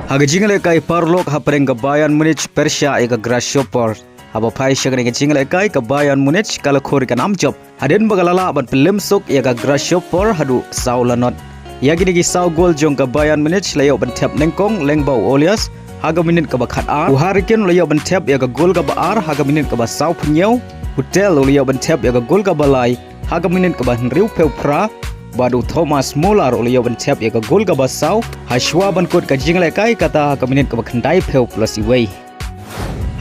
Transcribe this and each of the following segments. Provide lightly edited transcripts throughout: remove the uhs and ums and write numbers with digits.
Haga jingle kai parlok hapreng ka Bayern Munich Persia eka grasshopper. Haba pai shagane ka jingle kai ka Bayern Munich kala khori ka namjob. Haden bagalala ban pelim sok eka grasshopper hadu saulanot. Yagini ki sau gol jong ka Bayern Munich layo ban Thep nengkong lengbau Olias. Haga minit ka bakhat ar. Hariken layo ban Thep eka gol ka ba ar. Haga minit ka ba sau pnyau. Hotel layo ban Thep eka gol ka balai. Haga minit ka ba riu peu pra. Badu Thomas Muller uliyo ban Thep eka gol ka basau hashwa ban kot ka jingle kai kata ka minit ka bakhandai pheu plus iway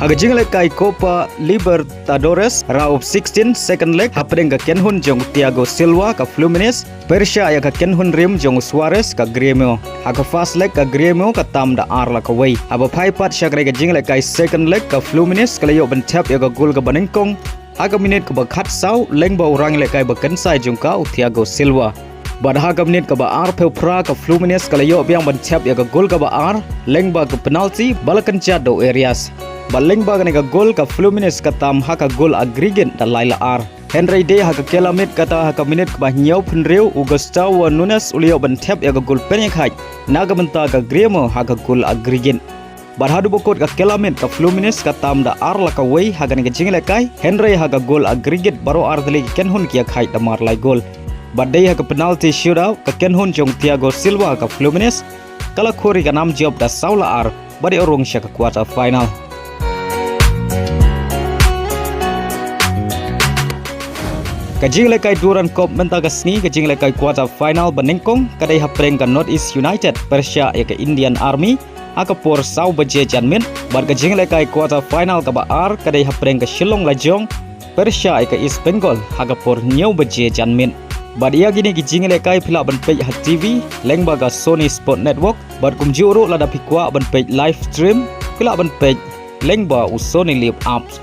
haga jingle kai Copa Libertadores round of 16 second leg hapeng ka Iakhun jong Thiago Silva ka Fluminense Persia ya ka Iakhun rim jong Suarez ka Grêmio haga first leg ka Grêmio ka tam da ar la ka way aba phai pat shagre ka jingle kai second leg ka Fluminense ka layo ban Thep eka gol ka banengkong haga minit ka bakhat sau lengbau rang le kai bakan sai jong ka Thiago Silva bad haga minit ka ba ar peu pra ka Fluminense ka layo biang ban Thep ya ka gol ka ba ar lengba ka penalty balakan chado areas ba lengba ka gol ka Fluminense ka tam haka gol aggregate da laila ar Henry de haka kelamit kata haka minit ka ba nyau penriu Gustavo Nunes uliyo ban Thep ya ka gol penyek hai naga menta ka Grêmio haka gol aggregate Barhadu bokot ka kelamit ka Fluminense ka tam da ar la ka way haga ni jingle kai Henry haga gol aggregate baro ar dali Iakhun kia khai da mar lai gol badai haga penalty shootout ka Iakhun jong Thiago Silva ka Fluminense kala khori ka nam job da saula ar bari orong sya ka quarter final ka jingle kai duran kop menta ka sni ka jingle kai quarter final banengkong kadai hapreng ka North East United Persia ya ka Indian Army aka por sau baje janmin bar ka jingle kai quarter final ka ba ar kadai hapreng ka Shillong Lajong Persia ka East Bengal haga por nyau baje janmin bar ia gini ki jingle kai phila ban page hat TV lengba ka Sony Sport Network bar kum juro lada pikwa ban page live stream phila ban page lengba u Sony live apps